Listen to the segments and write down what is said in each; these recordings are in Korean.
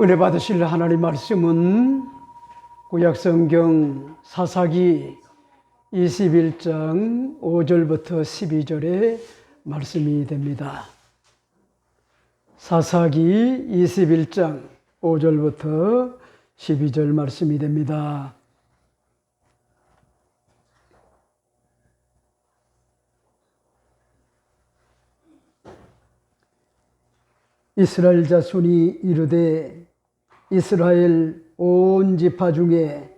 은혜 받으실 하나님 말씀은 구약성경 사사기 21장 5절부터 12절의 말씀이 됩니다. 사사기 21장 5절부터 12절 말씀이 됩니다. 이스라엘 자손이 이르되 이스라엘 온 지파 중에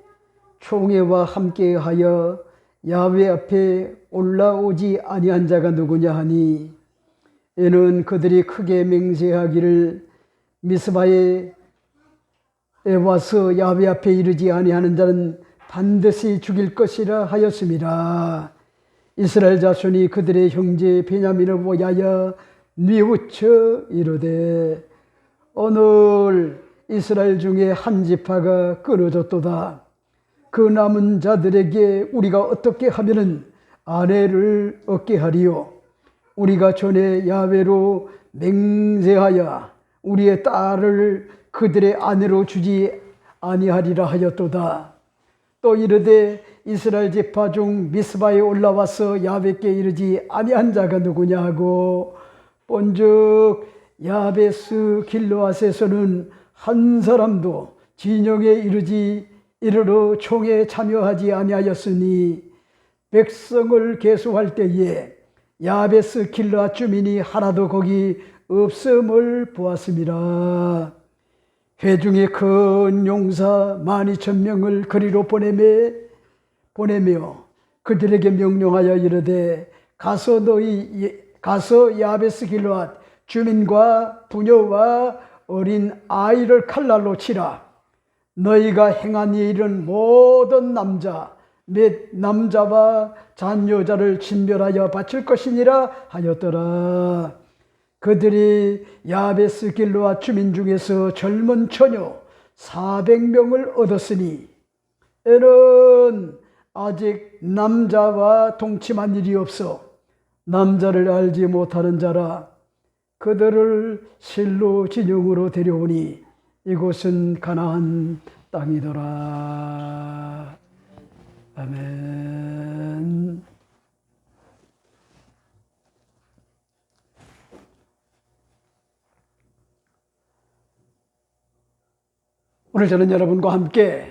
총회와 함께하여 야훼 앞에 올라오지 아니한 자가 누구냐 하니 이는 그들이 크게 맹세하기를 미스바에 와서 야훼 앞에 이르지 아니하는 자는 반드시 죽일 것이라 하였습니다. 이스라엘 자손이 그들의 형제 베냐민을 보하여 뉘우쳐 이르되 오늘 이스라엘 중에 한 지파가 끊어졌도다. 그 남은 자들에게 우리가 어떻게 하면은 아내를 얻게 하리요? 우리가 전에 야훼로 맹세하여 우리의 딸을 그들의 아내로 주지 아니하리라 하였도다. 또 이르되 이스라엘 지파 중 미스바에 올라와서 야훼께 이르지 아니한 자가 누구냐 하고 본즉 야베스 길르앗에서는 한 사람도 진영에 이르러 총에 참여하지 아니하였으니 백성을 계수할 때에 야베스 길르앗 주민이 하나도 거기 없음을 보았습니다. 회중의 큰 용사 12,000명을 그리로 보내며 그들에게 명령하여 이르되 가서 야베스 길르앗 주민과 부녀와 어린 아이를 칼날로 치라. 너희가 행한 일은 모든 남자와 잔여자를 진멸하여 바칠 것이니라 하였더라. 그들이 야베스 길르앗 주민 중에서 젊은 처녀 400명을 얻었으니 이는 아직 남자와 동침한 일이 없어 남자를 알지 못하는 자라. 그들을 실로 진영으로 데려오니 이곳은 가나안 땅이더라. 아멘. 오늘 저는 여러분과 함께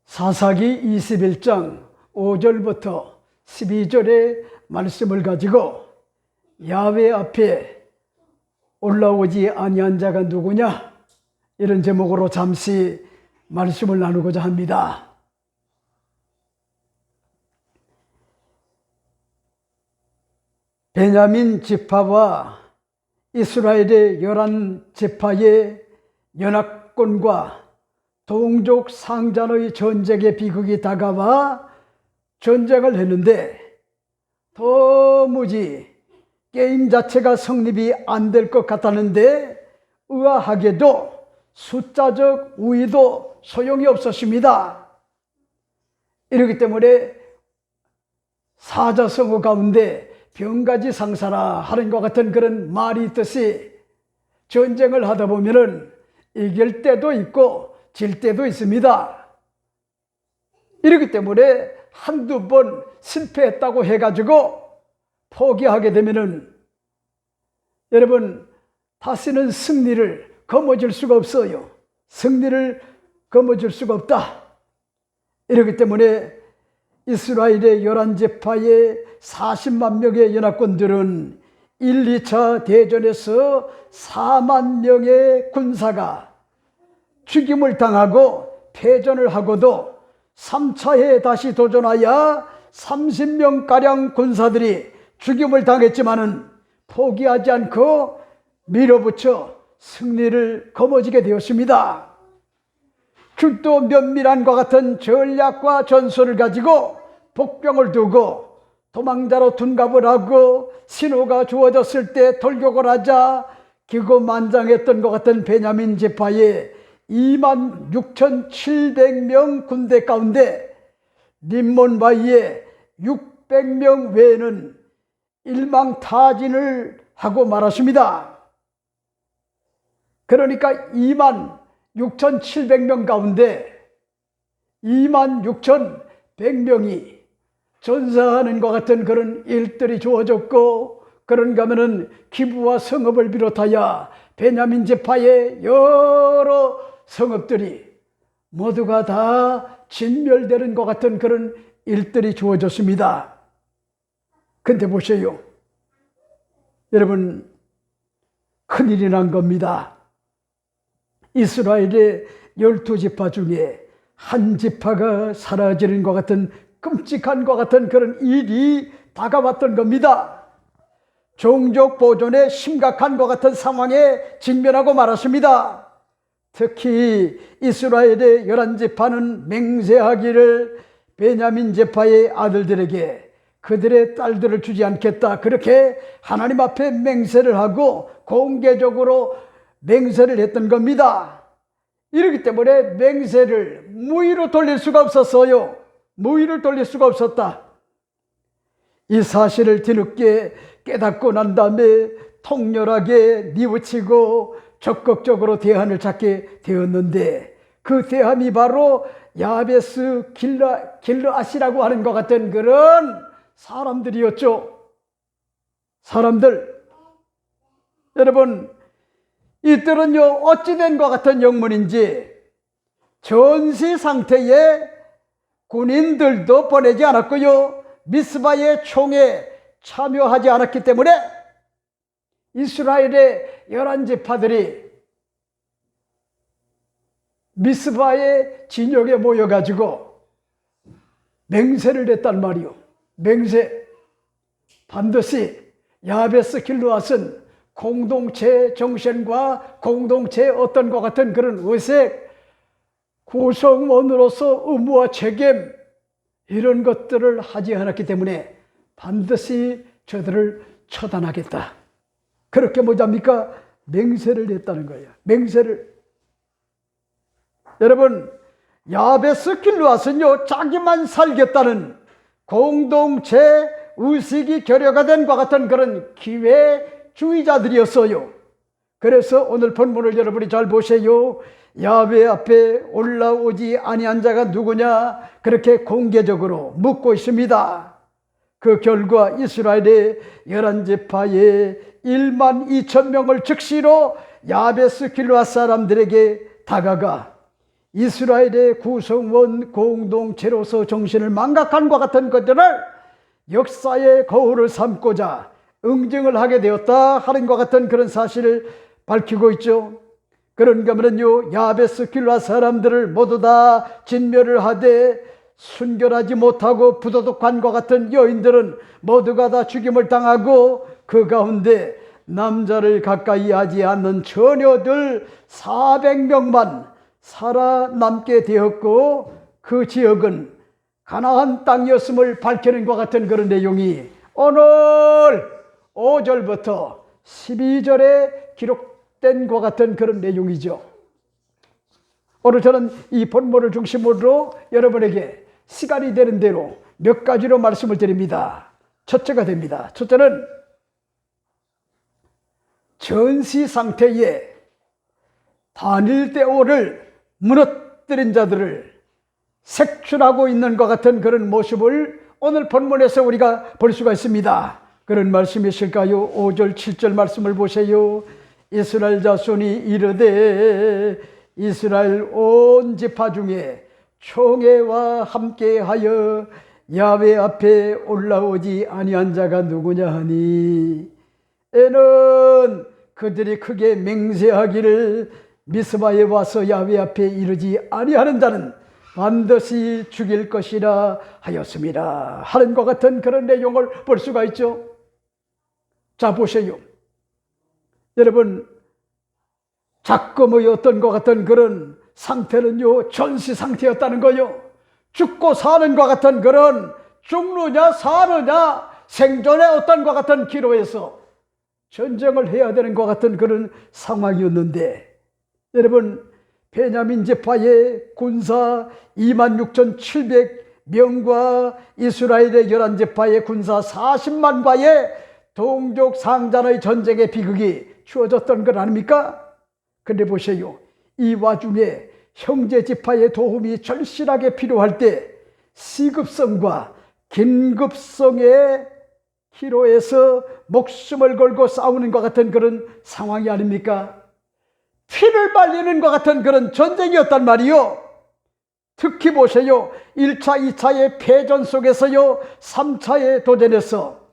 사사기 21장 5절부터 12절의 말씀을 가지고 야훼 앞에 올라오지 아니한 자가 누구냐? 이런 제목으로 잠시 말씀을 나누고자 합니다. 베냐민 지파와 이스라엘의 11지파의 연합군과 동족 상잔의 전쟁의 비극이 다가와 전쟁을 했는데 도무지 게임 자체가 성립이 안 될 것 같았는데 의아하게도 숫자적 우위도 소용이 없었습니다. 이렇기 때문에 사자성어 가운데 병가지 상사라 하는 것 같은 그런 말이 있듯이 전쟁을 하다 보면은 이길 때도 있고 질 때도 있습니다. 이렇기 때문에 한두 번 실패했다고 해가지고 포기하게 되면은 여러분 다시는 승리를 거머쥘 수가 없어요. 승리를 거머쥘 수가 없다. 이렇기 때문에 이스라엘의 11지파의 40만 명의 연합군들은 1, 2차 대전에서 4만 명의 군사가 죽임을 당하고 패전을 하고도 3차에 다시 도전하여 30명가량 군사들이 죽임을 당했지만은 포기하지 않고 밀어붙여 승리를 거머쥐게 되었습니다. kül도 면밀한과 같은 전략과 전술을 가지고 복병을 두고 도망자로 둔갑을 하고 신호가 주어졌을 때 돌격을 하자 기고만장했던 것 같은 베냐민 지파의 26,700명 군대 가운데 림몬바위에 600명 외에는 일망타진을 하고 말았습니다. 그러니까 2만 6,700명 가운데 26,100명이 전사하는 것 같은 그런 일들이 주어졌고, 그런가 하면은 기부와 성읍을 비롯하여 베냐민 지파의 여러 성읍들이 모두가 다 진멸되는 것 같은 그런 일들이 주어졌습니다. 근데 보세요. 여러분, 큰일이 난 겁니다. 이스라엘의 12지파 중에 한 지파가 사라지는 것 같은 끔찍한 것 같은 그런 일이 다가왔던 겁니다. 종족 보존에 심각한 것 같은 상황에 직면하고 말았습니다. 특히 이스라엘의 11지파는 맹세하기를 베냐민 지파의 아들들에게 그들의 딸들을 주지 않겠다, 그렇게 하나님 앞에 맹세를 하고 공개적으로 맹세를 했던 겁니다. 이렇기 때문에 맹세를 무의로 돌릴 수가 없었어요. 무의를 돌릴 수가 없었다. 이 사실을 뒤늦게 깨닫고 난 다음에 통렬하게 뉘우치고 적극적으로 대안을 찾게 되었는데, 그 대안이 바로 야베스 길르앗이라고 하는 것 같은 그런 사람들이었죠. 사람들. 여러분, 이들은요, 어찌된 것 같은 영문인지 전시 상태의 군인들도 보내지 않았고요, 미스바의 총에 참여하지 않았기 때문에 이스라엘의 11지파들이 미스바의 진영에 모여가지고 맹세를 했단 말이요. 맹세. 반드시 야베스 길르앗은 공동체 정신과 공동체 어떤 것 같은 그런 의색, 구성원으로서 의무와 책임, 이런 것들을 하지 않았기 때문에 반드시 저들을 처단하겠다. 그렇게 뭐합니까? 맹세를 했다는 거예요. 맹세를. 여러분, 야베스 길르앗은요, 자기만 살겠다는 공동체 의식이 결여가 된 것 같은 그런 기회주의자들이었어요. 그래서 오늘 본문을 여러분이 잘 보세요. 야훼 앞에 올라오지 아니한 자가 누구냐, 그렇게 공개적으로 묻고 있습니다. 그 결과 이스라엘의 11지파의 12,000명을 즉시로 야베스 길르앗 사람들에게 다가가 이스라엘의 구성원 공동체로서 정신을 망각한 것 같은 것들을 역사의 거울을 삼고자 응징을 하게 되었다 하는 것 같은 그런 사실을 밝히고 있죠. 그런가 하면요, 야베스 길르앗 사람들을 모두 다 진멸을 하되 순결하지 못하고 부도덕한 것 같은 여인들은 모두가 다 죽임을 당하고, 그 가운데 남자를 가까이 하지 않는 처녀들 400명만 살아남게 되었고, 그 지역은 가나안 땅이었음을 밝히는 것 같은 그런 내용이 오늘 5절부터 12절에 기록된 것 같은 그런 내용이죠. 오늘 저는 이 본문을 중심으로 여러분에게 시간이 되는 대로 몇 가지로 말씀을 드립니다. 첫째가 됩니다. 첫째는 전시 상태의 단일대오를 무너뜨린 자들을 색출하고 있는 것 같은 그런 모습을 오늘 본문에서 우리가 볼 수가 있습니다. 그런 말씀이실까요? 5절 7절 말씀을 보세요. 이스라엘 자손이 이르되 이스라엘 온 지파 중에 총회와 함께하여 야훼 앞에 올라오지 아니한 자가 누구냐 하니, 에는 그들이 크게 맹세하기를 미스바에 와서 야훼 앞에 이르지 아니하는 자는 반드시 죽일 것이라 하였습니다 하는 것 같은 그런 내용을 볼 수가 있죠. 자, 보세요. 여러분, 작금의 어떤 것 같은 그런 상태는요, 전시 상태였다는 거요. 죽고 사는 것 같은 그런, 죽느냐 사느냐 생존의 어떤 것 같은 기로에서 전쟁을 해야 되는 것 같은 그런 상황이었는데, 여러분, 베냐민 지파의 군사 26,700명과 이스라엘의 11지파의 군사 40만과의 동족 상잔의 전쟁의 비극이 주어졌던 것 아닙니까? 근데 보세요. 이 와중에 형제 지파의 도움이 절실하게 필요할 때 시급성과 긴급성의 기로에서 목숨을 걸고 싸우는 것 같은 그런 상황이 아닙니까? 피를 말리는 것 같은 그런 전쟁이었단 말이요. 특히 보세요. 1차, 2차의 패전 속에서요, 3차의 도전에서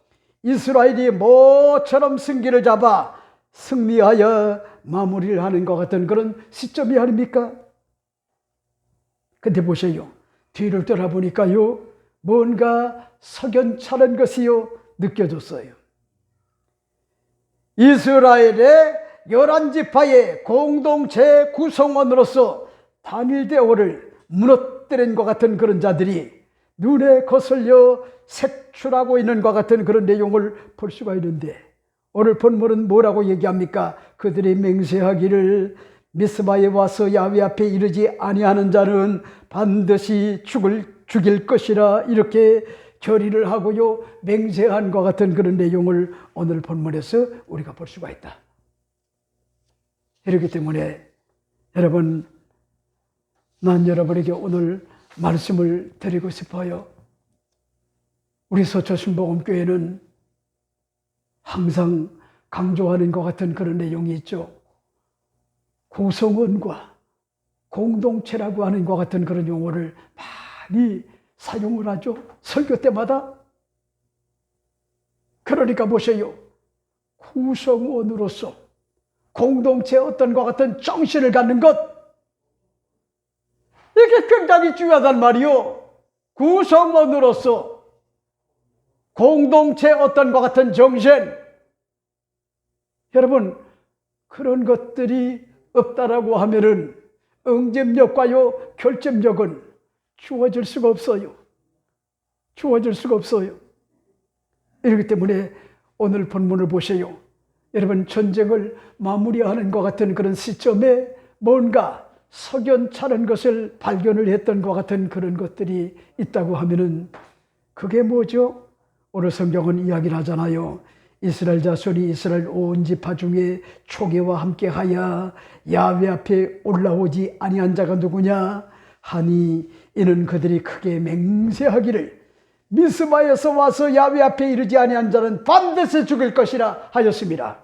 이스라엘이 모처럼 승기를 잡아 승리하여 마무리를 하는 것 같은 그런 시점이 아닙니까? 근데 보세요. 뒤를 돌아보니까요, 뭔가 석연찮은 것이요 느껴졌어요. 이스라엘의 11지파의 공동체 구성원으로서 단일대오를 무너뜨린 것 같은 그런 자들이 눈에 거슬려 색출하고 있는 것 같은 그런 내용을 볼 수가 있는데, 오늘 본문은 뭐라고 얘기합니까? 그들이 맹세하기를 미스바에 와서 야훼 앞에 이르지 아니하는 자는 반드시 죽일 것이라, 이렇게 결의를 하고요 맹세한 것 같은 그런 내용을 오늘 본문에서 우리가 볼 수가 있다. 이렇기 때문에 여러분, 난 여러분에게 오늘 말씀을 드리고 싶어요. 우리 서초신복음교회는 항상 강조하는 것 같은 그런 내용이 있죠. 구성원과 공동체라고 하는 것 같은 그런 용어를 많이 사용을 하죠. 설교 때마다. 그러니까 보세요. 구성원으로서 공동체의 어떤 것 같은 정신을 갖는 것, 이게 굉장히 중요하단 말이요. 구성원으로서 공동체의 어떤 것 같은 정신, 여러분, 그런 것들이 없다라고 하면은 응집력과요 결집력은 주어질 수가 없어요. 주어질 수가 없어요. 이렇기 때문에 오늘 본문을 보세요. 여러분, 전쟁을 마무리하는 것 같은 그런 시점에 뭔가 석연찮은 것을 발견을 했던 것 같은 그런 것들이 있다고 하면은 그게 뭐죠? 오늘 성경은 이야기를 하잖아요. 이스라엘 자손이 이스라엘 온 지파 중에 초계와 함께하여 야훼 앞에 올라오지 아니한 자가 누구냐 하니, 이는 그들이 크게 맹세하기를 미스바에서 와서 야훼 앞에 이르지 아니한 자는 반드시 죽일 것이라 하였습니다.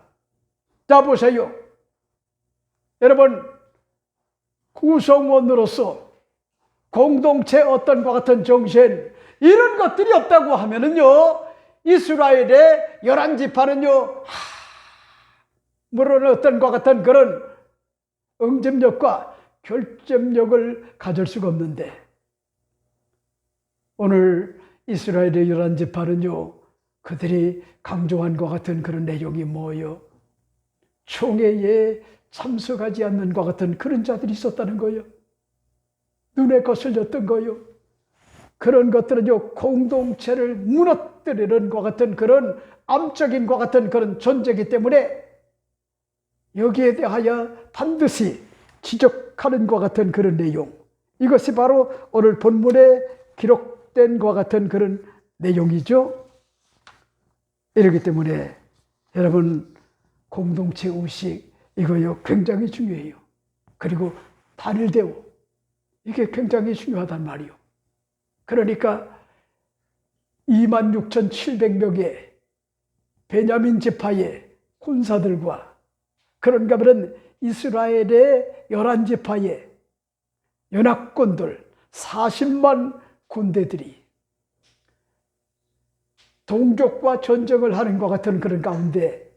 자, 보세요. 여러분, 구성원으로서 공동체 어떤 것 같은 정신, 이런 것들이 없다고 하면은요, 이스라엘의 11지파는요 물론 어떤 것 같은 그런 응집력과 결집력을 가질 수가 없는데, 오늘 이스라엘의 11지파는요 그들이 강조한 것 같은 그런 내용이 뭐예요? 총회에 참석하지 않는 것 같은 그런 자들이 있었다는 거예요. 눈에 거슬렸던 거예요. 그런 것들은요 공동체를 무너뜨리는 것 같은 그런 암적인 것 같은 그런 존재이기 때문에 여기에 대하여 반드시 지적하는 것 같은 그런 내용, 이것이 바로 오늘 본문에 기록된 것 같은 그런 내용이죠. 이렇기 때문에 여러분, 공동체 의식 이거요 굉장히 중요해요. 그리고 단일대우, 이게 굉장히 중요하단 말이요. 그러니까 26,700명의 베냐민 지파의 군사들과, 그런가 하면 이스라엘의 11지파의 연합군들 40만 군대들이 동족과 전쟁을 하는 것 같은 그런 가운데,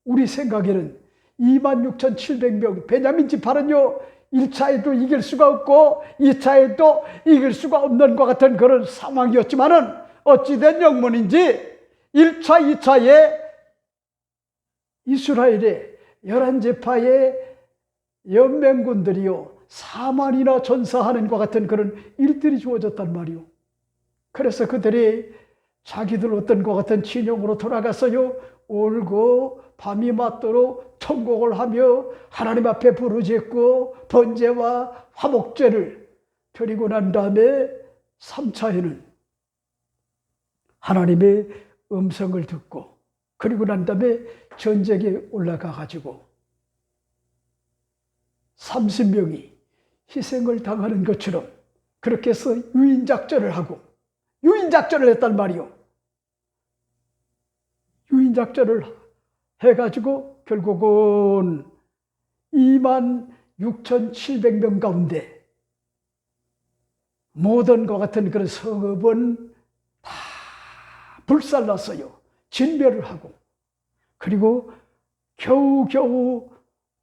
우리 생각에는 26,700명 베냐민 지파는요 1차에도 이길 수가 없고 2차에도 이길 수가 없는 것 같은 그런 상황이었지만은 어찌된 영문인지 1차, 2차에 이스라엘의 11지파의 연맹군들이요 4만이나 전사하는 것 같은 그런 일들이 주어졌단 말이요. 그래서 그들이 자기들 어떤 것 같은 진영으로 돌아가서요 울고 밤이 맞도록 통곡을 하며 하나님 앞에 부르짖고 번제와 화목제를 드리고 난 다음에 3차에는 하나님의 음성을 듣고, 그리고 난 다음에 전쟁에 올라가 가지고 30명이 희생을 당하는 것처럼 그렇게 해서 유인작전을 하고 유인작전을 했단 말이요. 유인작전을 해가지고 결국은 26,700명 가운데 모던과 같은 그런 성읍은 다 불살랐어요. 진멸을 하고. 그리고 겨우겨우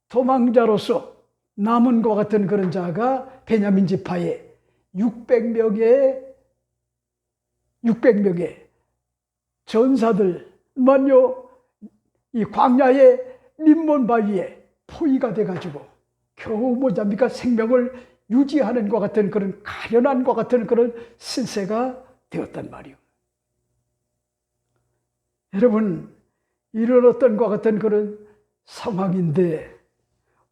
도망자로서 남은 것 같은 그런 자가 베냐민 지파에 600명의 전사들만요, 이 광야의 림몬 바위에 포위가 돼가지고 겨우 뭐잡니까 생명을 유지하는 것 같은 그런 가련한 것 같은 그런 신세가 되었단 말이요. 여러분, 이런 어떤 것 같은 그런 상황인데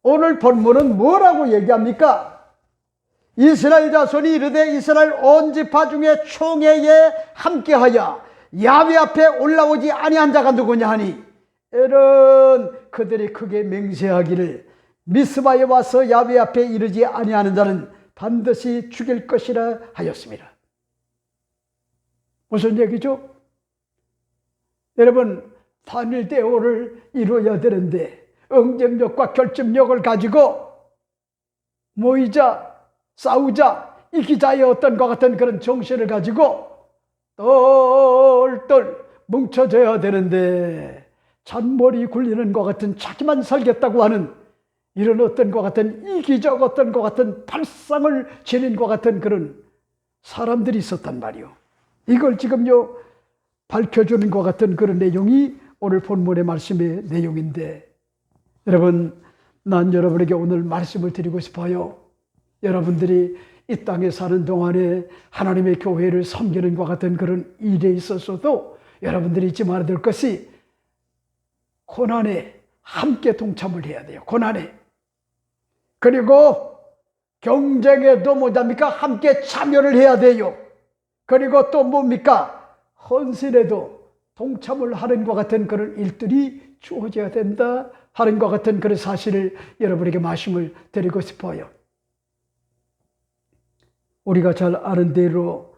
오늘 본문은 뭐라고 얘기합니까? 이스라엘 자손이 이르되 이스라엘 온 지파 중에 총회에 함께하여 야훼 앞에 올라오지 아니한 자가 누구냐 하니 이런 그들이 크게 맹세하기를 미스바에 와서 야훼 앞에 이르지 아니하는 자는 반드시 죽일 것이라 하였습니다. 무슨 얘기죠? 여러분, 단일대오를 이루어야 되는데 응접력과 결집력을 가지고 모이자, 싸우자, 이기자의 어떤 것 같은 그런 정신을 가지고 똘똘 뭉쳐져야 되는데 잔머리 굴리는 것 같은 자기만 살겠다고 하는 이런 어떤 것 같은 이기적 어떤 것 같은 발상을 지닌 것 같은 그런 사람들이 있었단 말이요. 이걸 지금요 밝혀주는 것 같은 그런 내용이 오늘 본문의 말씀의 내용인데, 여러분, 난 여러분에게 오늘 말씀을 드리고 싶어요. 여러분들이 이 땅에 사는 동안에 하나님의 교회를 섬기는 것 같은 그런 일에 있어서도 여러분들이 잊지 말아야 될 것이 고난에 함께 동참을 해야 돼요. 고난에. 그리고 경쟁에도 뭐답니까? 함께 참여를 해야 돼요. 그리고 또 뭡니까? 헌신에도 동참을 하는 것 같은 그런 일들이 주어져야 된다 하는 것 같은 그런 사실을 여러분에게 말씀을 드리고 싶어요. 우리가 잘 아는 대로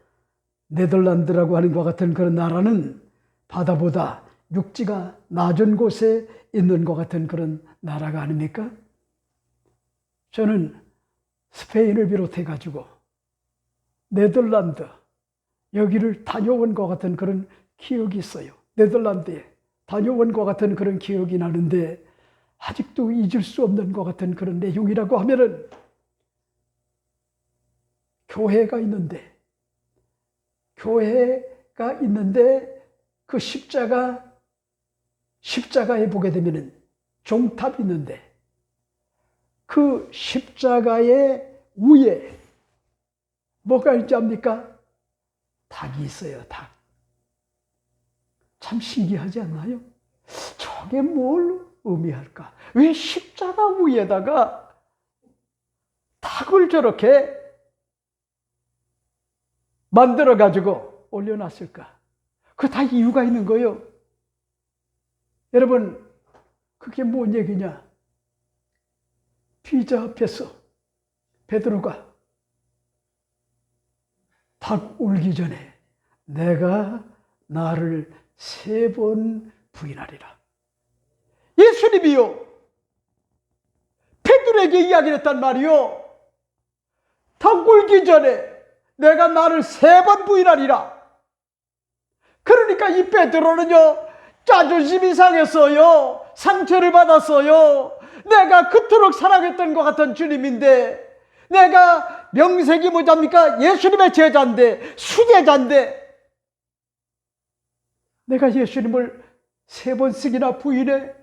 네덜란드라고 하는 것 같은 그런 나라는 바다보다 육지가 낮은 곳에 있는 것 같은 그런 나라가 아닙니까? 저는 스페인을 비롯해 가지고 네덜란드 여기를 다녀온 것 같은 그런 기억이 있어요. 네덜란드에 다녀온 것 같은 그런 기억이 나는데 아직도 잊을 수 없는 것 같은 그런 내용이라고 하면은 교회가 있는데 그 십자가에 보게 되면은 종탑이 있는데 그 십자가의 위에 뭐가 있지 않습니까? 닭이 있어요. 닭. 참 신기하지 않나요? 저게 뭘 의미할까? 왜 십자가 위에다가 닭을 저렇게 만들어 가지고 올려놨을까? 그 다 이유가 있는 거예요. 여러분, 그게 뭔 얘기냐? 피자 앞에서 베드로가 닭 울기 전에 내가 나를 3번 부인하리라. 예수님이요 베드로에게 이야기를 했단 말이요. 닭 울기 전에 내가 나를 3번 부인하리라. 그러니까 이 베드로는요 자존심이 상했어요. 상처를 받았어요. 내가 그토록 사랑했던 것 같은 주님인데, 내가 명색이 뭐답니까? 예수님의 제자인데, 수제자인데, 내가 예수님을 3번씩이나 부인해?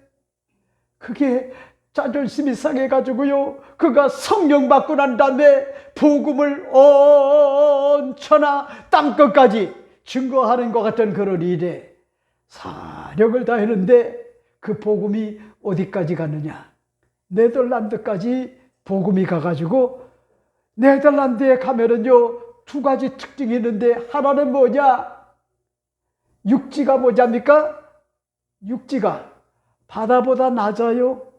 그게 자존심이 상해가지고요, 그가 성령 받고 난 다음에 복음을 온 천하 땅끝까지 증거하는 것 같은 그런 일에 사력을 다했는데 그 복음이 어디까지 갔느냐? 네덜란드까지 복음이 가가지고, 네덜란드에 가면은요 2가지 특징이 있는데, 하나는 뭐냐? 육지가 뭐냐입니까? 육지가 바다보다 낮아요.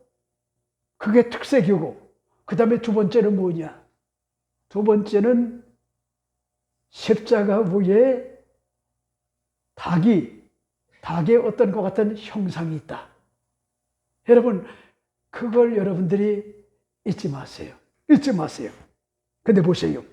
그게 특색이고, 그 다음에 두 번째는 뭐냐? 두 번째는 십자가 위에 닭의 어떤 것 같은 형상이 있다. 여러분, 그걸 여러분들이 잊지 마세요. 잊지 마세요. 근데 보세요.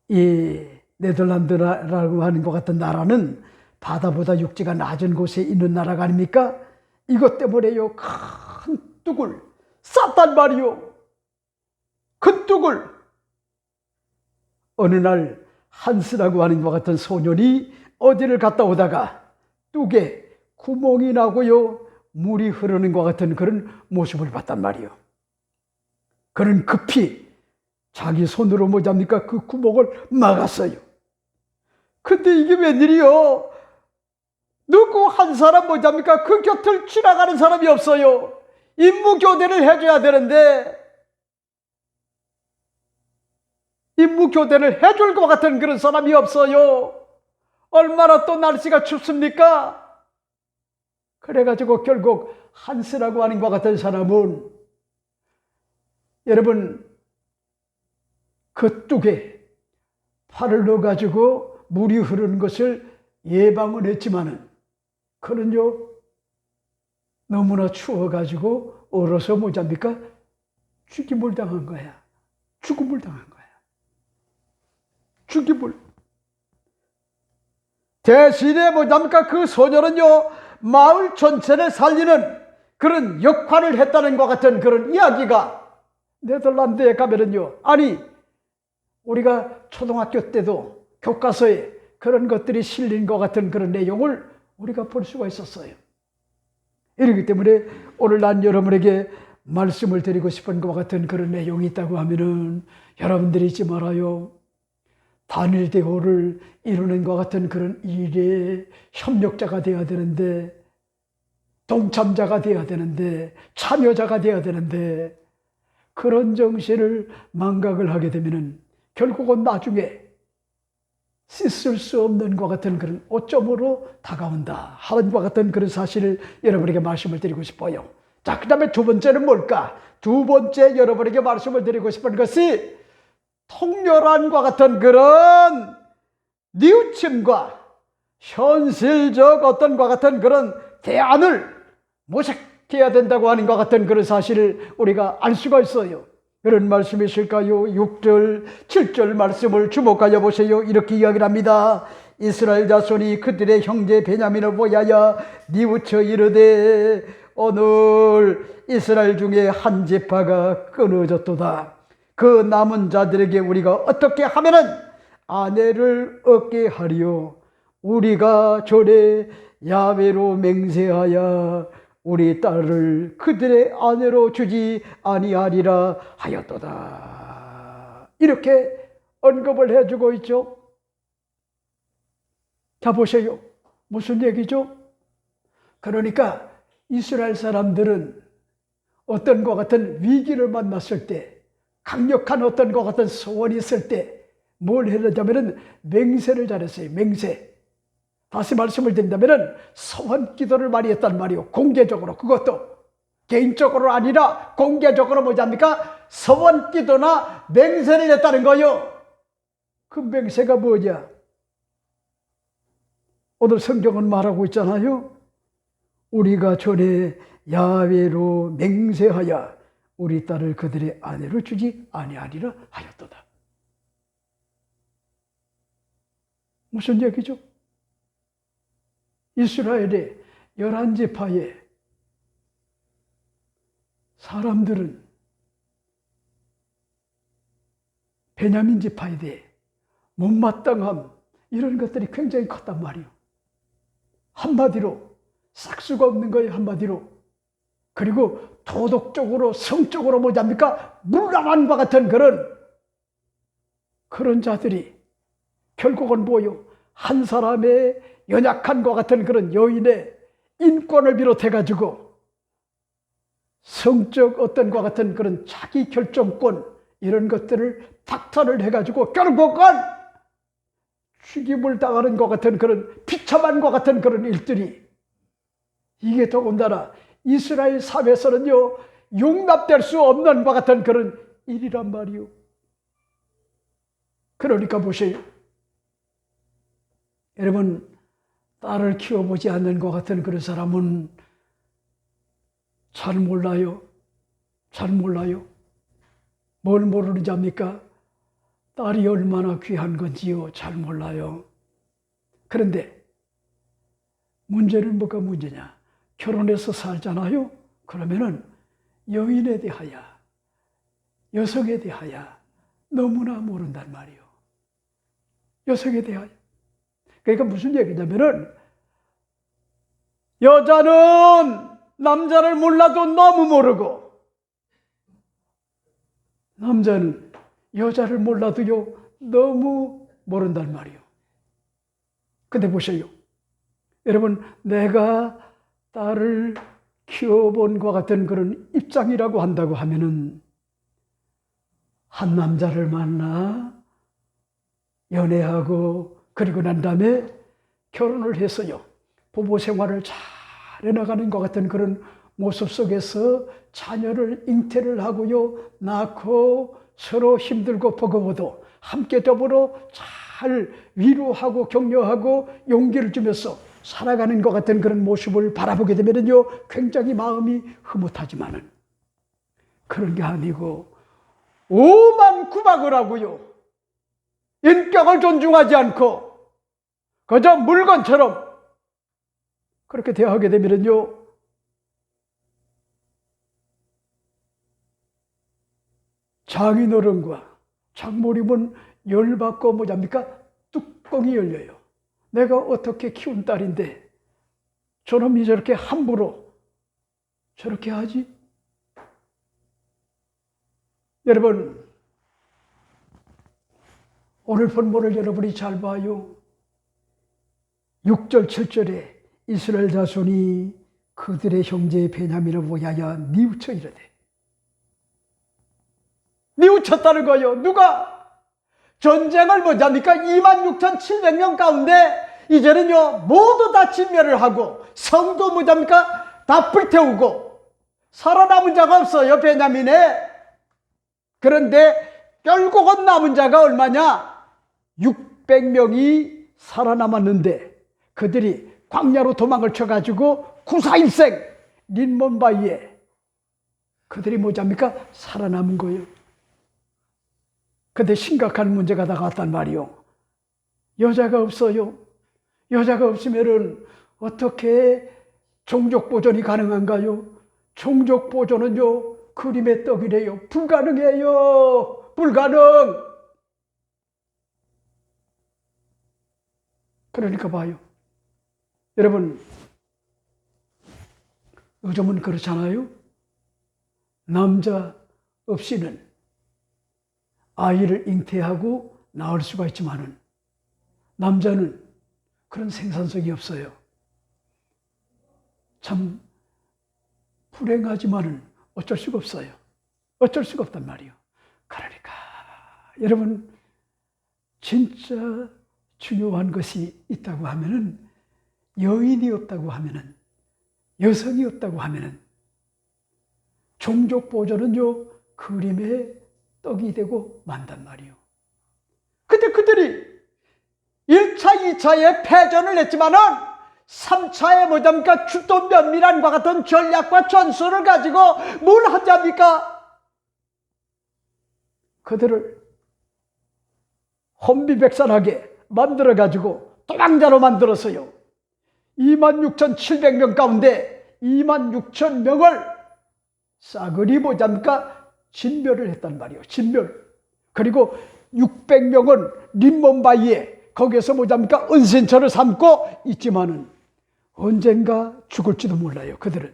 이 네덜란드라고 하는 것 같은 나라는 바다보다 육지가 낮은 곳에 있는 나라가 아닙니까? 이것 때문에요, 큰 뚝을 쌌단 말이요. 큰 뚝을. 어느 날 한스라고 하는 것 같은 소년이 어디를 갔다 오다가 뚝에 구멍이 나고요, 물이 흐르는 것 같은 그런 모습을 봤단 말이요. 그는 급히 자기 손으로 뭐잡니까? 그 구멍을 막았어요. 근데 이게 웬일이요? 누구 한 사람 뭐잡니까? 그 곁을 지나가는 사람이 없어요. 임무교대를 해줘야 되는데 임무교대를 해줄 것 같은 그런 사람이 없어요. 얼마나 또 날씨가 춥습니까? 그래가지고 결국 한스라고 하는 것 같은 사람은 여러분 그 뚝에 팔을 넣어가지고 물이 흐르는 것을 예방은 했지만은 그는요 너무나 추워가지고 얼어서 뭐잡니까? 죽임을 당한 거야. 죽음을 당한 거야. 죽임을. 대신에 뭐잡니까? 그 소녀는요 마을 전체를 살리는 그런 역할을 했다는 것 같은 그런 이야기가 네덜란드에 가면은요, 아니 우리가 초등학교 때도 교과서에 그런 것들이 실린 것 같은 그런 내용을 우리가 볼 수가 있었어요. 이렇기 때문에 오늘 난 여러분에게 말씀을 드리고 싶은 것 같은 그런 내용이 있다고 하면은 여러분들이 잊지 말아요. 단일대우를 이루는 것 같은 그런 일에 협력자가 되어야 되는데, 동참자가 되어야 되는데, 참여자가 되어야 되는데, 그런 정신을 망각을 하게 되면은 결국은 나중에 씻을 수 없는 것 같은 그런 오점으로 다가온다 하는 것 같은 그런 사실을 여러분에게 말씀을 드리고 싶어요. 자, 그 다음에 두 번째는 뭘까? 두 번째 여러분에게 말씀을 드리고 싶은 것이 통렬함과 같은 그런 뉘우침과 현실적 어떤 것 같은 그런 대안을 모색해야 된다고 하는 것 같은 그런 사실을 우리가 알 수가 있어요. 그런 말씀이실까요? 6절, 7절 말씀을 주목하여 보세요. 이렇게 이야기를 합니다. 이스라엘 자손이 그들의 형제 베냐민을 보야여 뉘우쳐 이르되 오늘 이스라엘 중에 한 지파가 끊어졌도다. 그 남은 자들에게 우리가 어떻게 하면은 아내를 얻게 하리요? 우리가 전에 야훼로 맹세하여 우리 딸을 그들의 아내로 주지 아니하리라 하였도다. 이렇게 언급을 해주고 있죠. 자, 보세요. 무슨 얘기죠? 그러니까 이스라엘 사람들은 어떤 것 같은 위기를 만났을 때, 강력한 어떤 것 같은 소원이 있을 때 뭘 해야냐면은 맹세를 잘했어요. 맹세. 다시 말씀을 드린다면은 소원 기도를 많이 했단 말이에요. 공개적으로. 그것도 개인적으로 아니라 공개적으로 뭐랍니까? 소원 기도나 맹세를 했다는 거요. 그 맹세가 뭐냐? 오늘 성경은 말하고 있잖아요. 우리가 전에 야훼로 맹세하여 우리 딸을 그들의 아내로 주지 아니하리라 하였도다. 무슨 얘기죠? 이스라엘의 11지파의 사람들은 베냐민 지파에 대해 못마땅함 이런 것들이 굉장히 컸단 말이에요. 한마디로 싹수가 없는 거예요. 한마디로. 그리고 도덕적으로 성적으로 뭐잡니까? 문란함과 같은 그런 자들이 결국은 뭐요? 한 사람의 연약한 것 같은 그런 여인의 인권을 비롯해가지고 성적 어떤 것 같은 그런 자기 결정권 이런 것들을 박탈을 해가지고 결국은 죽임을 당하는 것 같은 그런 비참한 것 같은 그런 일들이 이게 더군다나 이스라엘 사회에서는요 용납될 수 없는 것 같은 그런 일이란 말이요. 그러니까 보세요. 여러분, 딸을 키워보지 않는 것 같은 그런 사람은 잘 몰라요. 잘 몰라요. 뭘 모르는지 압니까? 딸이 얼마나 귀한 건지요. 잘 몰라요. 그런데 문제는 뭐가 문제냐? 결혼해서 살잖아요. 그러면은 여인에 대하여, 여성에 대하여 너무나 모른단 말이요. 여성에 대하여. 그러니까 무슨 얘기냐면은 여자는 남자를 몰라도 너무 모르고 남자는 여자를 몰라도요 너무 모른단 말이요. 근데 보세요. 여러분, 내가 딸을 키워본 것 같은 그런 입장이라고 한다고 하면은 한 남자를 만나 연애하고 그리고 난 다음에 결혼을 해서요 부부 생활을 잘 해나가는 것 같은 그런 모습 속에서 자녀를 잉태를 하고요 낳고 서로 힘들고 버거워도 함께 더불어 잘 위로하고 격려하고 용기를 주면서 살아가는 것 같은 그런 모습을 바라보게 되면요 굉장히 마음이 흐뭇하지만은 그런 게 아니고 오만구박을 하고요 인격을 존중하지 않고 그저 물건처럼 그렇게 대하게 되면요 장인어른과 장모님은 열받고 뭐랍니까? 뚜껑이 열려요. 내가 어떻게 키운 딸인데 저놈이 저렇게 함부로 저렇게 하지? 여러분, 오늘 본문을 여러분이 잘 봐요. 6절 7절에 이스라엘 자손이 그들의 형제 베냐민을 보하여 뉘우쳐 이르되, 뉘우쳤다는 거예요. 누가? 전쟁을 뭐합니까? 26,700명 가운데 이제는요 모두 다 진멸을 하고 성도 뭐합니까? 다 불태우고 살아남은 자가 없어요, 베냐민에. 그런데 결국은 남은 자가 얼마냐? 600명이 살아남았는데 그들이 광야로 도망을 쳐가지고 구사일생 린몬바위에 그들이 뭐합니까? 살아남은 거예요. 근데 심각한 문제가 다가왔단 말이요. 여자가 없어요. 여자가 없으면은 어떻게 종족 보존이 가능한가요? 종족 보존은요 그림의 떡이래요. 불가능해요. 불가능. 그러니까 봐요. 여러분, 요즘은 그렇잖아요. 남자 없이는 아이를 잉태하고 낳을 수가 있지만은 남자는 그런 생산성이 없어요. 참 불행하지만은 어쩔 수가 없어요. 어쩔 수가 없단 말이에요. 그러니까 여러분, 진짜 중요한 것이 있다고 하면은 여인이 없다고 하면은 여성이 없다고 하면은 종족 보존은요 그림의 떡이 되고 만단 말이에요. 근데 그들이 1차, 2차에 패전을 했지만은 3차에 뭐랍니까? 주도 면밀한과 같은 전략과 전술을 가지고 뭘 하자니까? 그들을 혼비백산하게 만들어가지고 도망자로 만들었어요. 26,700명 가운데 26,000명을 싸그리 뭐잡니까? 진멸을 했단 말이에요. 진멸. 그리고 600명은 린몬바위에 거기에서 뭐잡니까? 은신처를 삼고 있지만은 언젠가 죽을지도 몰라요. 그들은.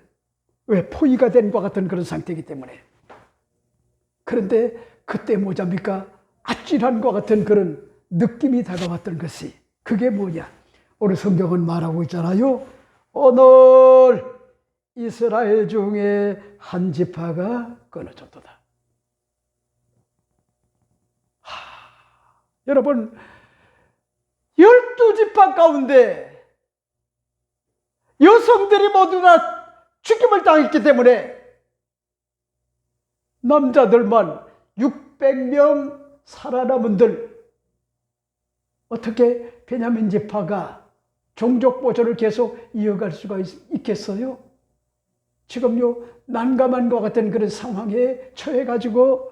왜? 포위가 된 것 같은 그런 상태이기 때문에. 그런데 그때 뭐잡니까? 아찔한 것 같은 그런 느낌이 다가왔던 것이 그게 뭐냐? 오늘 성경은 말하고 있잖아요. 오늘 이스라엘 중에 한 지파가 끊어졌도다. 여러분, 12지파 가운데 여성들이 모두 다 죽임을 당했기 때문에 남자들만 600명 살아남은들 어떻게 베냐민 지파가 종족 보존을 계속 이어갈 수가 있겠어요? 지금요 난감한 것 같은 그런 상황에 처해가지고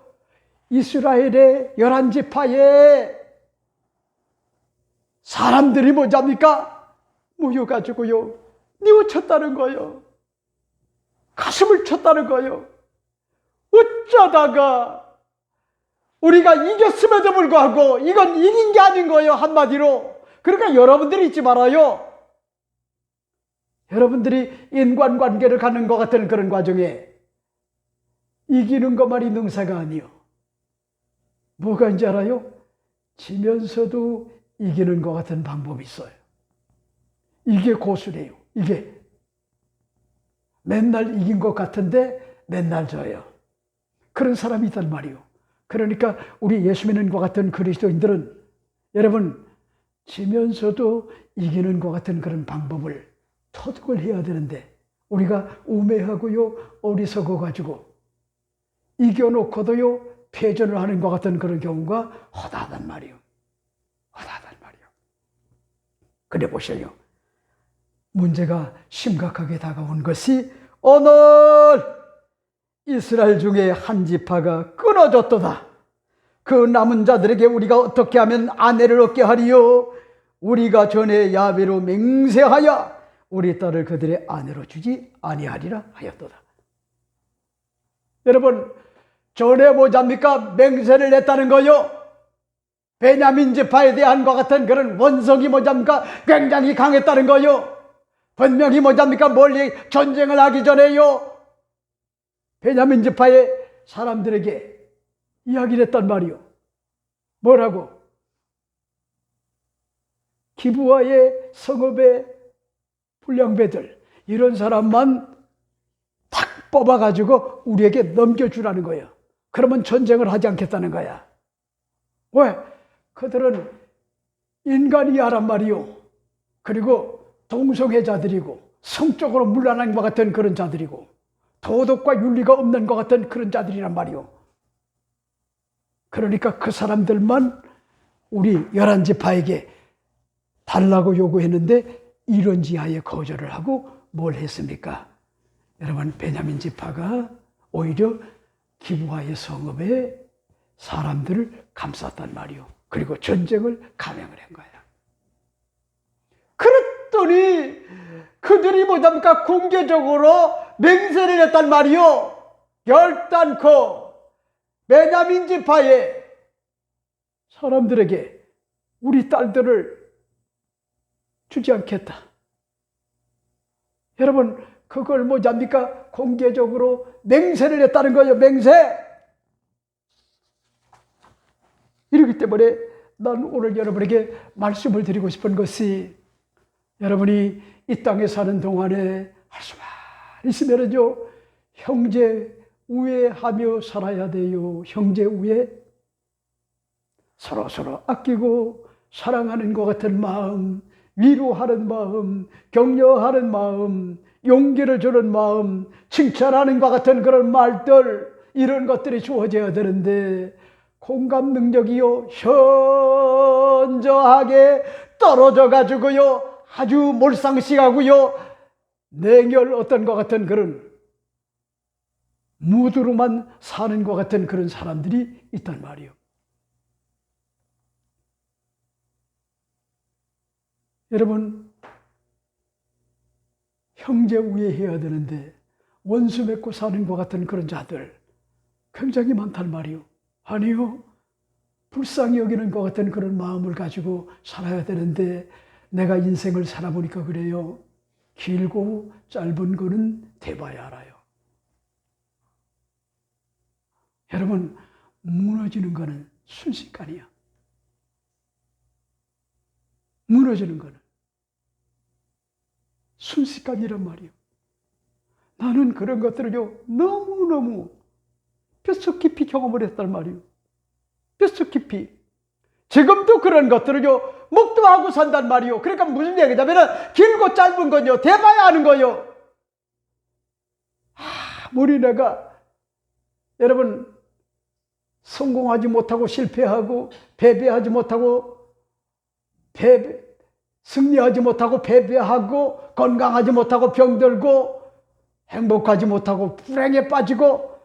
이스라엘의 11지파에 사람들이 뭐잡니까? 모여가지고요 뉘우쳤다는 거요. 가슴을 쳤다는 거요. 어쩌다가 우리가 이겼음에도 불구하고 이건 이긴 게 아닌 거예요, 한마디로. 그러니까 여러분들이 잊지 말아요. 여러분들이 인간관계를 갖는 것 같은 그런 과정에 이기는 것만이 능사가 아니요. 뭐가 인지 알아요? 지면서도 이기는 것 같은 방법이 있어요. 이게 고수래요. 이게 맨날 이긴 것 같은데 맨날 져요. 그런 사람이 있단 말이요. 그러니까 우리 예수 믿는 것 같은 그리스도인들은 여러분 지면서도 이기는 것 같은 그런 방법을 터득을 해야 되는데 우리가 우매하고요 어리석어 가지고 이겨놓고도요 패전을 하는 것 같은 그런 경우가 허다하단 말이요. 허다하단 말이요. 그래 보셔요. 문제가 심각하게 다가온 것이 오늘 이스라엘 중에 한 지파가 끊어졌도다. 그 남은 자들에게 우리가 어떻게 하면 아내를 얻게 하리요? 우리가 전에 야훼로 맹세하여 우리 딸을 그들의 아내로 주지 아니하리라 하였도다. 여러분 전에 뭐잡니까? 맹세를 냈다는 거요. 베냐민 지파에 대한 것 같은 그런 원성이 뭐잡니까? 굉장히 강했다는 거요. 분명히 뭐잡니까? 멀리 전쟁을 하기 전에요 베냐민 지파의 사람들에게 이야기를 했단 말이요. 뭐라고? 기브아의 성읍의 불량배들 이런 사람만 탁 뽑아가지고 우리에게 넘겨주라는 거예요. 그러면 전쟁을 하지 않겠다는 거야. 왜? 그들은 인간이야란 말이요. 그리고 동성애자들이고 성적으로 문란한 것 같은 그런 자들이고 도덕과 윤리가 없는 것 같은 그런 자들이란 말이요. 그러니까 그 사람들만 우리 11지파에게 달라고 요구했는데 이런 지하에 거절을 하고 뭘 했습니까? 여러분 베냐민 지파가 오히려 기브아의 성읍에 사람들을 감쌌단 말이요. 그리고 전쟁을 감행을 한 거야. 그랬더니 그들이 뭐답니까? 공개적으로 맹세를 했단 말이요. 결단코 베냐민 지파의 사람들에게 우리 딸들을 주지 않겠다. 여러분 그걸 뭐잡니까? 공개적으로 맹세를 했다는 거예요. 맹세. 이러기 때문에 난 오늘 여러분에게 말씀을 드리고 싶은 것이 여러분이 이 땅에 사는 동안에 할 수만 있으면은요 형제 우애하며 살아야 돼요. 형제 우애. 서로 아끼고 사랑하는 것 같은 마음, 위로하는 마음, 격려하는 마음, 용기를 주는 마음, 칭찬하는 것 같은 그런 말들, 이런 것들이 주어져야 되는데 공감 능력이요 현저하게 떨어져 가지고요 아주 몰상식하고요 냉혈 어떤 것 같은 그런 무드로만 사는 것 같은 그런 사람들이 있단 말이에요. 여러분 형제 우애해야 되는데 원수 맺고 사는 것 같은 그런 자들 굉장히 많단 말이에요. 아니요. 불쌍히 여기는 것 같은 그런 마음을 가지고 살아야 되는데 내가 인생을 살아보니까 그래요. 길고 짧은 거는 대봐야 알아요. 여러분 무너지는 거는 순식간이야. 무너지는 거는 순식간이란 말이에요. 나는 그런 것들을요 너무너무 뼛속 깊이 경험을 했단 말이에요. 뼛속 깊이. 지금도 그런 것들을요 목도하고 산단 말이에요. 그러니까 무슨 얘기냐면 길고 짧은 건요 대봐야 하는 거예요. 아무리 내가 여러분 성공하지 못하고 실패하고 패배하지 못하고 승리하지 못하고 패배하고 건강하지 못하고 병들고 행복하지 못하고 불행에 빠지고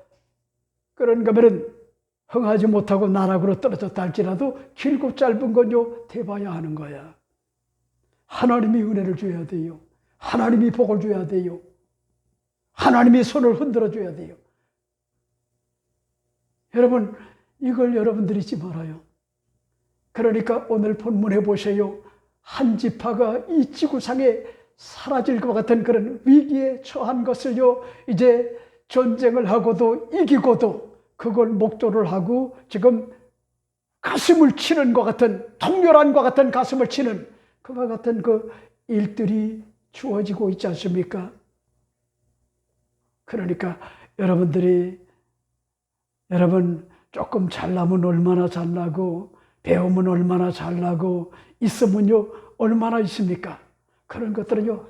그런가 하면은 흥하지 못하고 나락으로 떨어졌다 할지라도 길고 짧은 건요 대봐야 하는 거야. 하나님이 은혜를 줘야 돼요. 하나님이 복을 줘야 돼요. 하나님이 손을 흔들어 줘야 돼요. 여러분 이걸 여러분들이 잊지 말아요. 그러니까 오늘 본문에 보세요. 한 지파가 이 지구상에 사라질 것 같은 그런 위기에 처한 것을요 이제 전쟁을 하고도 이기고도 그걸 목도를 하고 지금 가슴을 치는 것 같은 통렬한과 같은 가슴을 치는 그와 같은 그 일들이 주어지고 있지 않습니까? 그러니까 여러분 조금 잘나면 얼마나 잘나고 배우면 얼마나 잘나고 있으면요 얼마나 있습니까? 그런 것들은요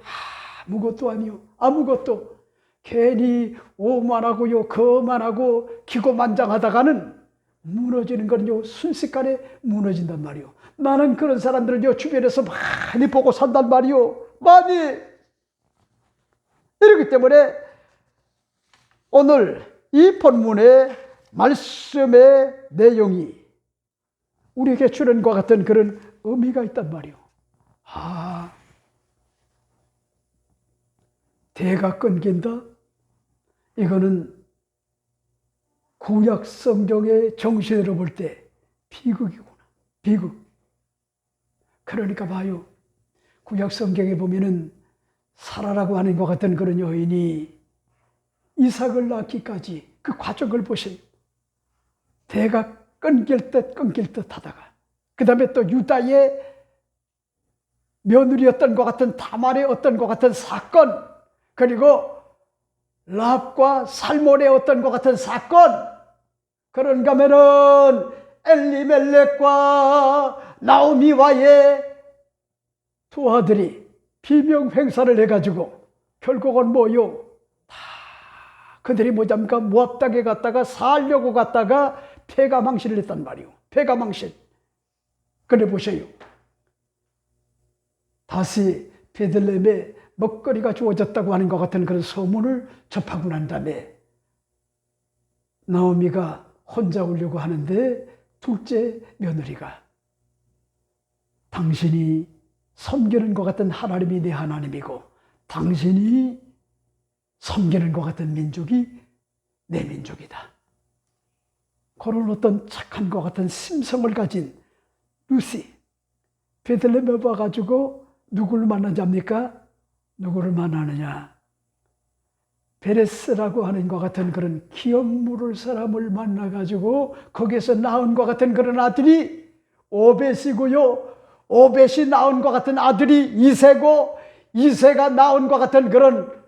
아무것도 아니요. 아무것도 괜히 오만하고요 거만하고 기고만장하다가는 무너지는 건요 순식간에 무너진단 말이요. 나는 그런 사람들을요 주변에서 많이 보고 산단 말이요. 많이. 이렇기 때문에 오늘 이 본문의 말씀의 내용이 우리에게 주는 것 같은 그런 의미가 있단 말이요. 대가 끊긴다? 이거는 구약 성경의 정신으로 볼 때 비극이구나. 비극. 그러니까 봐요. 구약 성경에 보면은 사라라고 하는 것 같은 그런 여인이 이삭을 낳기까지 그 과정을 보세요. 대가 끊길 듯 하다가 그 다음에 또 유다의 며느리였던 것 같은 다말의 어떤 것 같은 사건, 그리고 랍과 살몬의 어떤 것 같은 사건, 그런가 하면은 엘리멜렉과 나오미와의 두 아들이 비명 행사를 해가지고 결국은 뭐요? 다 그들이 뭐잡니까? 모압 땅에 갔다가 살려고 갔다가 폐가망신을 했단 말이요. 폐가망신. 그래 보세요. 다시 베들레헴에 먹거리가 주어졌다고 하는 것 같은 그런 소문을 접하고 난 다음에 나오미가 혼자 오려고 하는데 둘째 며느리가 당신이 섬기는 것 같은 하나님이 내 하나님이고 당신이 섬기는 것 같은 민족이 내 민족이다. 그런 어떤 착한 것 같은 심성을 가진 루시, 베들레헴에 와가지고 누구를 만나지 합니까? 누구를 만나느냐? 베레스라고 하는 것 같은 그런 기업 물을 사람을 만나가지고 거기에서 낳은 것 같은 그런 아들이 오벳이고요. 오벳이 낳은 것 같은 아들이 이세고 이세가 낳은 것 같은 그런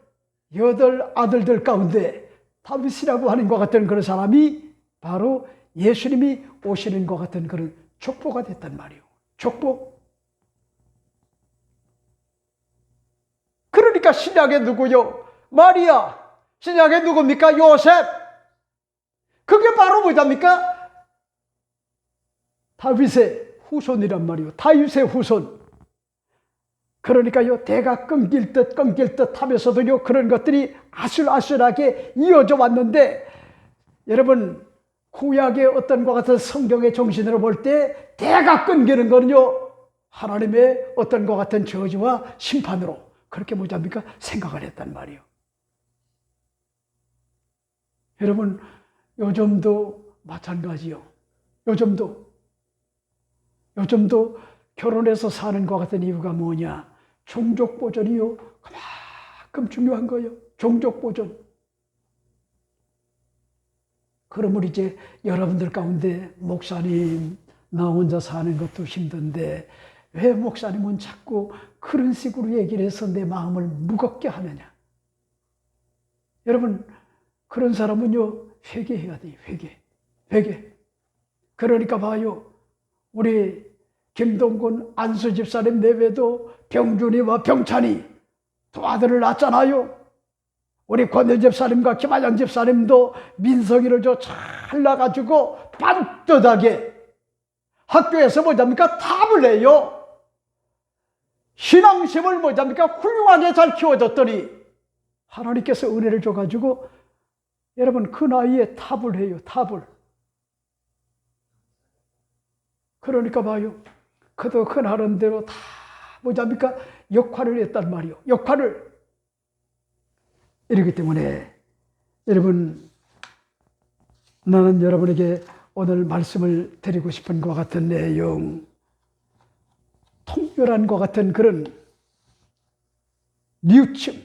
8 아들들 가운데 다윗이라고 하는 것 같은 그런 사람이 바로 예수님이 오시는 것 같은 그런 족보가 됐단 말이에요. 족보. 그러니까 신약에 누구요? 마리아. 신약에 누굽니까? 요셉. 그게 바로 뭐답니까? 다윗의 후손이란 말이에요. 다윗의 후손. 그러니까요, 대가 끊길 듯 하면서도요, 그런 것들이 아슬아슬하게 이어져 왔는데, 여러분, 구약의 어떤 것 같은 성경의 정신으로 볼 때, 대가 끊기는 거는요, 하나님의 어떤 것 같은 저주와 심판으로, 그렇게 뭐잡니까? 생각을 했단 말이에요. 여러분, 요즘도 마찬가지요. 요즘도 결혼해서 사는 것 같은 이유가 뭐냐? 종족 보존이요. 그만큼 중요한 거예요. 종족 보존. 그러면 이제 여러분들 가운데 목사님, 나 혼자 사는 것도 힘든데 왜 목사님은 자꾸 그런 식으로 얘기를 해서 내 마음을 무겁게 하느냐? 여러분, 그런 사람은요, 회개해야 돼요. 회개. 그러니까 봐요. 우리 김동군 안수 집사님 내외도 병준이와 병찬이 두 아들을 낳았잖아요. 우리 권일 집사님과 김하영 집사님도 민석이를 잘 낳아가지고 반듯하게 학교에서 뭐합니까? 답을 해요. 신앙심을 뭐합니까? 훌륭하게 잘 키워줬더니 하나님께서 은혜를 줘가지고 여러분 그 나이에 탑을 해요. 탑을. 그러니까 봐요. 그도 그 나름대로 다 뭐합니까? 역할을 했단 말이요. 역할을. 이러기 때문에 여러분, 나는 여러분에게 오늘 말씀을 드리고 싶은 것 같은 내용, 통렬한 것 같은 그런 뉘우침,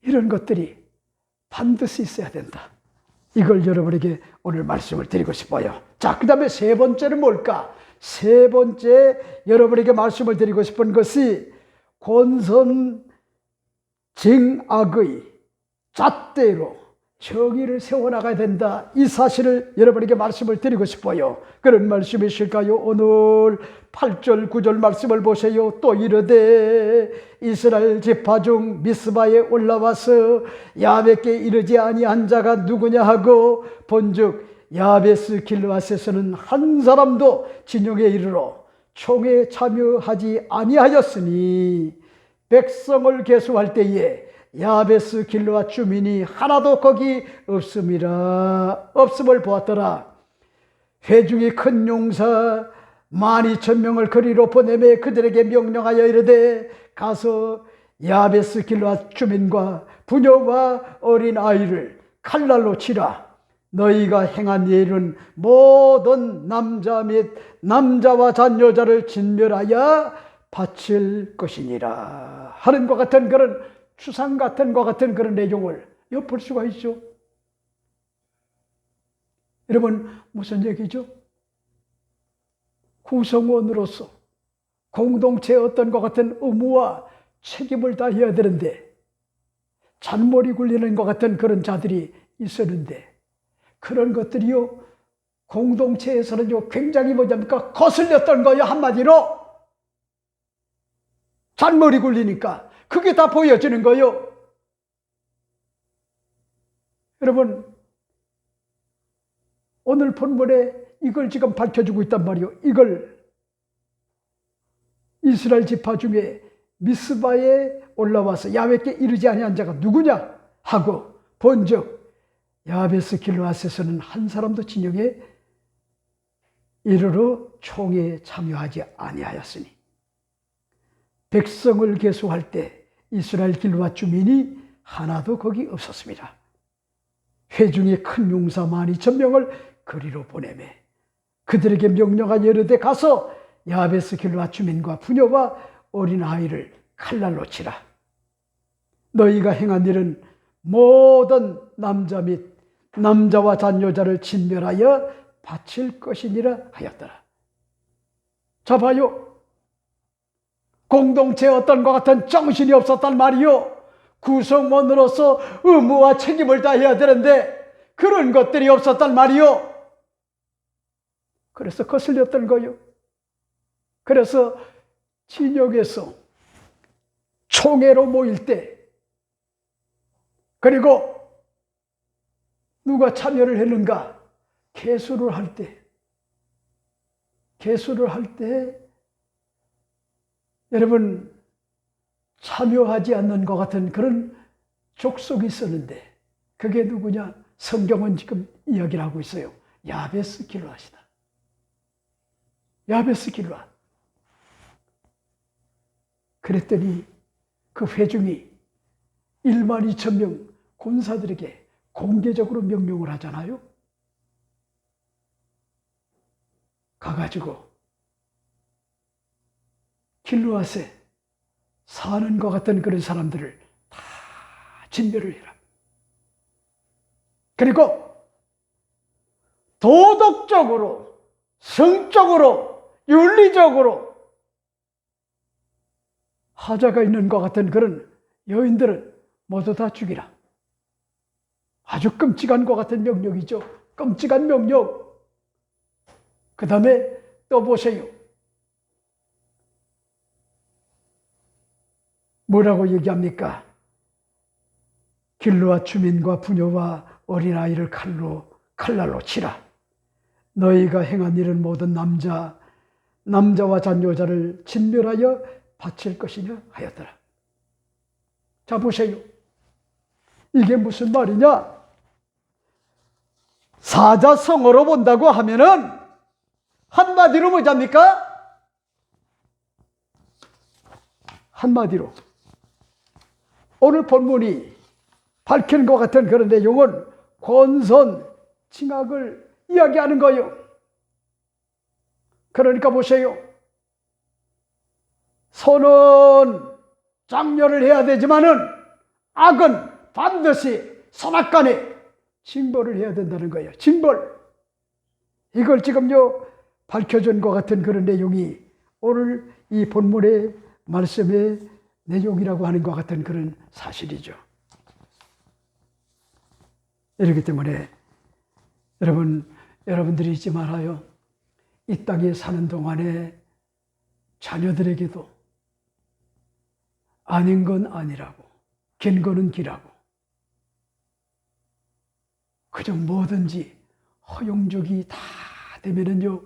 이런 것들이 반드시 있어야 된다. 이걸 여러분에게 오늘 말씀을 드리고 싶어요. 자, 그 다음에 세 번째는 뭘까? 세 번째 여러분에게 말씀을 드리고 싶은 것이 권선징악의 잣대로 정의를 세워나가야 된다. 이 사실을 여러분에게 말씀을 드리고 싶어요. 그런 말씀이실까요? 오늘 8절 9절 말씀을 보세요. 또 이르되 이스라엘 지파 중 미스바에 올라와서 야벳께 이르지 아니한 자가 누구냐 하고 본즉 야베스 길르앗에서는 한 사람도 진영에 이르러 총에 참여하지 아니하였으니 백성을 계수할 때에 야베스 길르앗 주민이 하나도 거기 없음을 보았더라. 회중이 큰 용사 12,000명을 거리로 보내매 그들에게 명령하여 이르되 가서 야베스 길르앗 주민과 부녀와 어린 아이를 칼날로 치라. 너희가 행한 일은 모든 남자 및 남자와 잔여자를 진멸하여 바칠 것이니라 하는 것 같은 그런 추상 같은 것 같은 그런 내용을 엿볼 수가 있죠. 여러분, 무슨 얘기죠? 구성원으로서 공동체의 어떤 것 같은 의무와 책임을 다해야 되는데 잔머리 굴리는 것 같은 그런 자들이 있었는데 그런 것들이요 공동체에서는요 굉장히 뭐냐니까 거슬렸던 거예요. 한마디로 잔머리 굴리니까 그게 다 보여지는 거예요. 여러분, 오늘 본문에 이걸 지금 밝혀주고 있단 말이에요. 이걸 이스라엘 지파 중에 미스바에 올라와서 야훼께 이르지 아니한 자가 누구냐 하고 본즉 야베스 길르앗에서는 한 사람도 진영에 이르러 총에 참여하지 아니하였으니 백성을 계수할 때 이스라엘 길르앗 주민이 하나도 거기 없었습니다. 회중이 큰 용사 12,000명을 거리로 보내매 그들에게 명령하여 이르되 가서 야베스 길르앗 주민과 부녀와 어린 아이를 칼날로 치라. 너희가 행한 일은 모든 남자 및 남자와 잔여자를 진멸하여 바칠 것이니라 하였더라. 자 봐요. 공동체에 어떤 것 같은 정신이 없었단 말이요. 구성원으로서 의무와 책임을 다해야 되는데 그런 것들이 없었단 말이요. 그래서 거슬렸던 거요. 그래서 진영에서 총회로 모일 때 그리고 누가 참여를 했는가? 계수를 할 때 여러분 참여하지 않는 것 같은 그런 족속이 있었는데 그게 누구냐? 성경은 지금 이야기를 하고 있어요. 야베스 길르앗이다. 야베스 길르앗. 그랬더니 그 회중이 12,000명 군사들에게 공개적으로 명령을 하잖아요. 가가지고 길르앗에 사는 것 같은 그런 사람들을 다 진멸을 해라. 그리고 도덕적으로, 성적으로, 윤리적으로 하자가 있는 것 같은 그런 여인들은 모두 다 죽이라. 아주 끔찍한 것 같은 명령이죠. 끔찍한 명령. 그 다음에 또 보세요. 뭐라고 얘기합니까? 길르앗 주민과 부녀와 어린아이를 칼날로 치라. 너희가 행한 일은 모든 남자와 잔여자를 진멸하여 바칠 것이냐 하였더라. 자, 보세요. 이게 무슨 말이냐? 사자성어로 본다고 하면은 한마디로 뭐잡니까? 한마디로 오늘 본문이 밝힌 것 같은 그런 내용은 권선, 징악을 이야기하는 거예요. 그러니까 보세요. 선은 장려를 해야 되지만은 악은 반드시 선악간에 징벌을 해야 된다는 거예요. 징벌. 이걸 지금요 밝혀준 것 같은 그런 내용이 오늘 이 본문의 말씀의 내용이라고 하는 것 같은 그런 사실이죠. 이렇기 때문에 여러분들이 잊지 말아요. 이 땅에 사는 동안에 자녀들에게도 아닌 건 아니라고, 긴 거는 기라고, 그저 뭐든지 허용적이 다 되면은요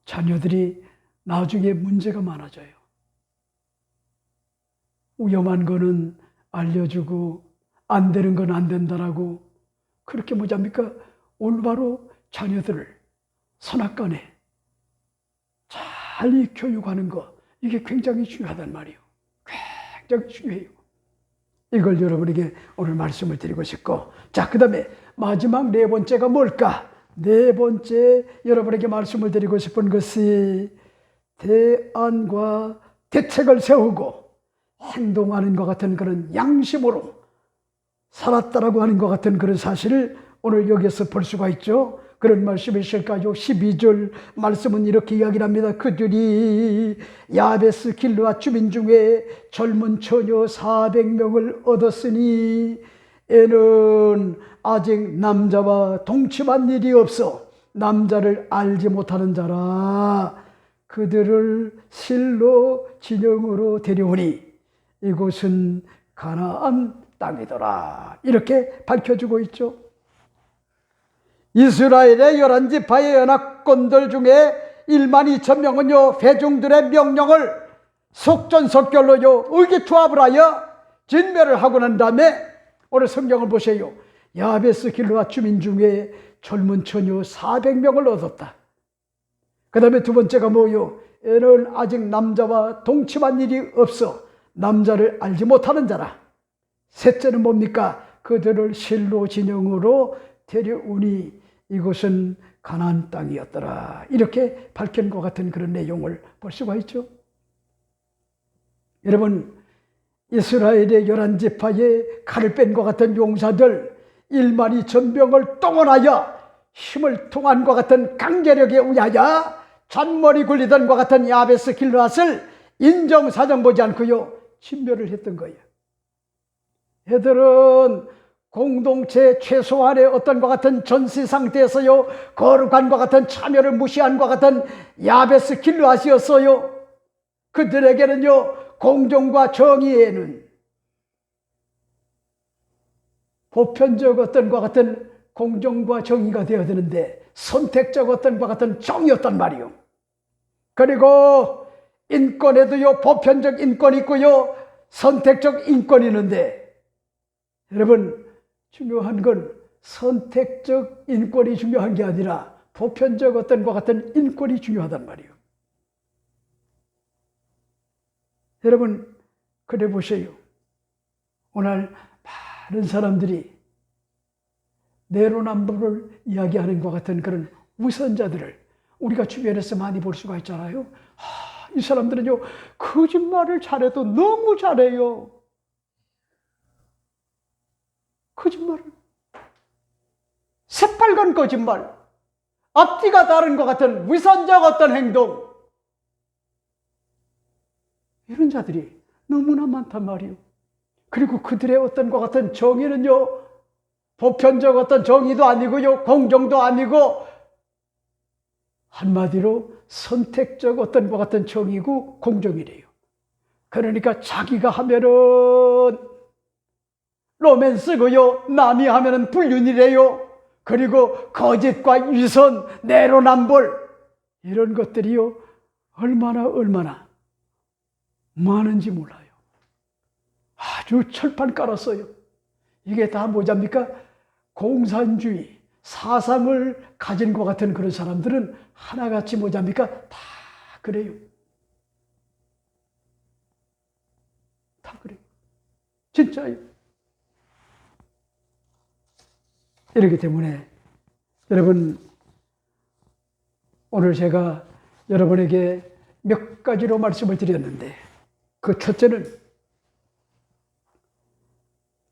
자녀들이 나중에 문제가 많아져요. 위험한 거는 알려주고 안 되는 건 안 된다라고 그렇게 뭐잡니까? 올바로 자녀들을 선악간에 잘 교육하는 거, 이게 굉장히 중요하단 말이에요. 굉장히 중요해요. 이걸 여러분에게 오늘 말씀을 드리고 싶고, 자, 그 다음에 마지막 네 번째가 뭘까? 네 번째 여러분에게 말씀을 드리고 싶은 것이 대안과 대책을 세우고 행동하는 것 같은 그런 양심으로 살았다라고 하는 것 같은 그런 사실을 오늘 여기서 볼 수가 있죠. 그런 말씀이 있을까요? 12절 말씀은 이렇게 이야기를 합니다. 그들이 야베스 길르앗 주민 중에 젊은 처녀 400명을 얻었으니 애는 아직 남자와 동침한 일이 없어 남자를 알지 못하는 자라. 그들을 실로 진영으로 데려오니 이곳은 가나안 땅이더라. 이렇게 밝혀주고 있죠. 이스라엘의 11지파의 연합군들 중에 12,000명은요 회중들의 명령을 속전속결로요 의기투합을 하여 진멸을 하고 난 다음에 오늘 성경을 보세요. 야베스 길르앗 주민 중에 젊은 처녀 400명을 얻었다. 그 다음에 두 번째가 뭐요? 애는 아직 남자와 동침한 일이 없어 남자를 알지 못하는 자라. 셋째는 뭡니까? 그들을 실로 진영으로 데려오니 이곳은 가나안 땅이었더라. 이렇게 밝힌 것 같은 그런 내용을 볼 수가 있죠. 여러분, 이스라엘의 11지파의 칼을 뺀 것 같은 용사들 12,000명을 동원하여 힘을 통한 것 같은 강제력에 의하여 잔머리 굴리던 것 같은 야베스 길르앗을 인정사정 보지 않고요 진멸을 했던 거예요. 애들은 공동체 최소한의 어떤 것 같은 전시 상태에서요 거룩한 것 같은 참여를 무시한 것 같은 야베스 길르앗이었어요. 그들에게는요 공정과 정의에는 보편적 어떤 것 같은 공정과 정의가 되어야 되는데 선택적 어떤 것 같은 정의였단 말이요. 그리고 인권에도요 보편적 인권이 있고요 선택적 인권이 있는데, 여러분 중요한 건 선택적 인권이 중요한 게 아니라 보편적 어떤 것 같은 인권이 중요하단 말이에요. 여러분 그래 보세요. 오늘 많은 사람들이 내로남불을 이야기하는 것 같은 그런 위선자들을 우리가 주변에서 많이 볼 수가 있잖아요. 이 사람들은요 거짓말을 잘해도 너무 잘해요. 거짓말을, 새빨간 거짓말, 앞뒤가 다른 것 같은 위선적 어떤 행동, 이런 자들이 너무나 많단 말이에요. 그리고 그들의 어떤 것 같은 정의는요 보편적 어떤 정의도 아니고요 공정도 아니고 한마디로 선택적 어떤 것 같은 정의고 공정이래요. 그러니까 자기가 하면은 로맨스고요 남이 하면은 불륜이래요. 그리고 거짓과 위선, 내로남불 이런 것들이요 얼마나 많은지 몰라요. 아주 철판 깔았어요. 이게 다 뭐잡니까? 공산주의 사상을 가진 것 같은 그런 사람들은 하나같이 뭐잡니까? 다 그래요. 다 그래요. 진짜요. 이렇기 때문에 여러분, 오늘 제가 여러분에게 몇 가지로 말씀을 드렸는데, 그 첫째는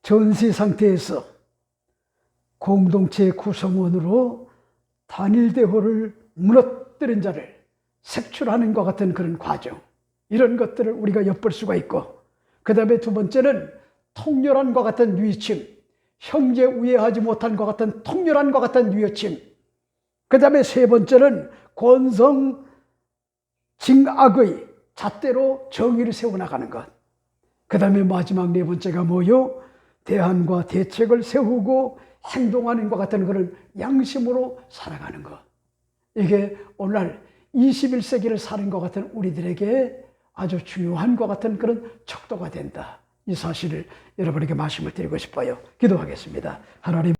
전시 상태에서 공동체 구성원으로 단일대호를 무너뜨린 자를 색출하는 것 같은 그런 과정, 이런 것들을 우리가 엿볼 수가 있고, 그 다음에 두 번째는 통렬한과 같은 뉘우침, 형제 우애하지 못한 것 같은 통렬한과 같은 뉘우침, 그 다음에 세 번째는 권성 징악의 잣대로 정의를 세워나가는 것, 그 다음에 마지막 네 번째가 뭐요? 대안과 대책을 세우고 행동하는 것 같은 그런 양심으로 살아가는 것. 이게 오늘날 21세기를 사는 것 같은 우리들에게 아주 중요한 것 같은 그런 척도가 된다. 이 사실을 여러분에게 말씀을 드리고 싶어요. 기도하겠습니다. 하나님,